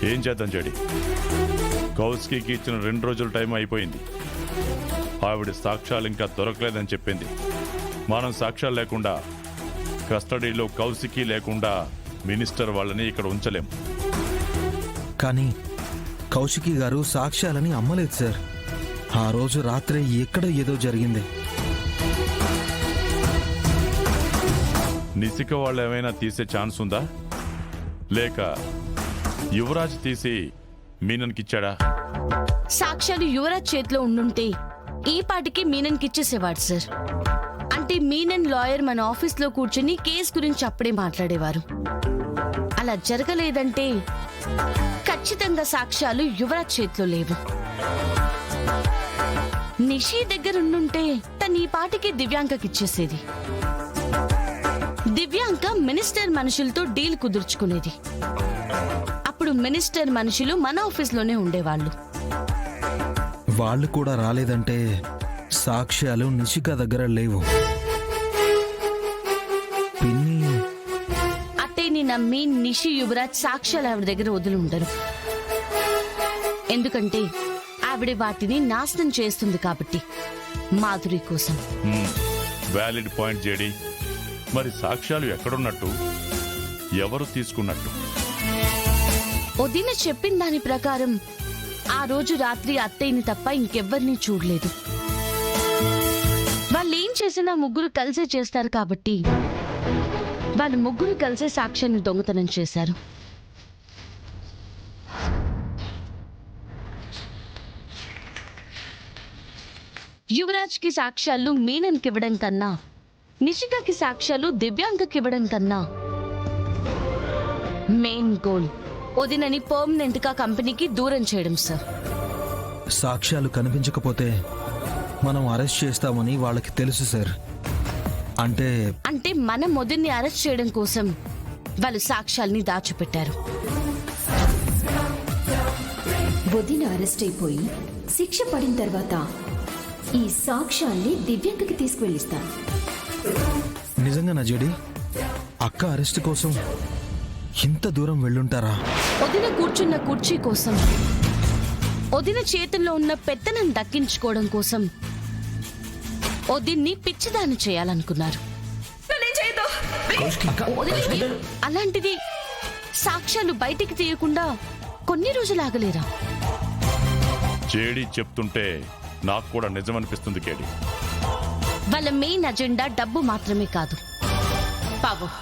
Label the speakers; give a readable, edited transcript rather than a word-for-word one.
Speaker 1: ఏం చేద్దాం జడి? కౌస్కి ఇచ్చిన 2 రోజుల టైం అయిపోయింది. ఆవిడ సాక్ష్యాలు ఇంకా దొరకలేదని చెప్పింది. మనం సాక్ష్యాలు లేకుండా, కస్టడీలో కౌశికి లేకుండా మినిస్టర్ వాళ్ళని ఇక్కడ ఉంచలేం.
Speaker 2: కానీ కౌశికి గారు సాక్ష్యాలని అమ్మలేదు సార్. ఆ రోజు రాత్రే ఎక్కడ ఏదో జరిగింది.
Speaker 1: నిసిక వాళ్ళు ఏమైనా తీసే ఛాన్స్ ఉందా, లేక యువరాజ్ తీసి మీనన్కిచ్చాడా?
Speaker 3: సాక్ష్యాలు యువరాజ్ చేతిలో ఉండుంటే ఈ పాటికి మీనన్కి ఇచ్చేసేవాడు సార్. అంటే మీనన్ లాయర్ మన ఆఫీస్లో కూర్చుని కేసు గురించి అప్పుడే మాట్లాడేవారు. అలా జరగలేదంటే ఖచ్చితంగా సాక్ష్యాలు యువరాజ్ చేతిలో లేవు. నిషి దగ్గర ఉండుంటే తను ఈ పాటికి దివ్యాంకకి ఇచ్చేసేది. దివ్యాంక మినిస్టర్ మనుషులతో డీల్ కుదుర్చుకునేది. అప్పుడు మినిస్టర్ మనుషులు మన ఆఫీస్లోనే ఉండేవాళ్ళు.
Speaker 2: వాళ్ళు కూడా రాలేదంటే సాక్ష్యాలు నిషిక దగ్గర లేవు. పిన్ని
Speaker 3: అత్తయ్యని నమ్మి నిషి యువరాజ్ సాక్ష్యాలు ఆవిడ దగ్గర వదిలి ఉండరు. ఎందుకంటే ఆవిడ వాటిని నాశనం చేస్తుంది కాబట్టి, మాధురి కోసం.
Speaker 1: Valid point JD. మరి సాక్ష్యాలు ఎక్కడున్నట్టు, ఎవరు తీసుకున్నట్టు?
Speaker 3: వదిన చెప్పిన దాని ప్రకారం ఆ రోజు రాత్రి అత్తయ్యని తప్ప ఇంకెవ్వరినీ చూడలేదు. వాళ్ళేం చేసినా ముగ్గురు కలిసే చేస్తారు కాబట్టి వాళ్ళు ముగ్గురు కలిసే సాక్ష్యాన్ని దొంగతనం చేశారు. యువరాజ్కి సాక్ష్యాలు మీనన్కి ఇవ్వడం కన్నా, నిషికకి సాక్ష్యాలు దివ్యాంకకి ఇవ్వడం కన్నా మెయిన్ గోల్ వదినని పర్మనెంట్ గా కంపెనీకి దూరం చేయడం సార్.
Speaker 2: సాక్ష్యాలు కనిపించకపోతే మనం అరెస్ట్ చేస్తామని వాళ్ళకి తెలుసు సార్. అంటే
Speaker 3: మనం వదిన్ని అరెస్ట్ చేయడం కోసం వాళ్ళు సాక్ష్యాల్ని దాచిపెట్టారు.
Speaker 4: వదిన అరెస్ట్ అయిపోయి శిక్ష పడిన తర్వాత ఈ సాక్ష్యాల్ని దివ్యాంకకి తీసుకువెళ్ళిస్తాను.
Speaker 2: నిజంగా నజడి అక్క అరెస్ట్ కోసం ఇంత దూరం వెళ్ళుంటారా?
Speaker 3: వదిన కూర్చున్న కుర్చీ కోసం, వదిన చేతుల్లో ఉన్న పెత్తనం దక్కించుకోవడం కోసం వదిన్ని పిచ్చిదాన్ని చేయాలనుకున్నారు. అలాంటిది సాక్ష్యాలు బయటికి తీయకుండా కొన్ని రోజులు ఆగలేరా?
Speaker 1: జేడి చెప్తుంటే నాకు కూడా నిజమనిపిస్తుంది కేడి.
Speaker 3: వాళ్ళ మెయిన్ అజెండా డబ్బు మాత్రమే కాదు, పవర్.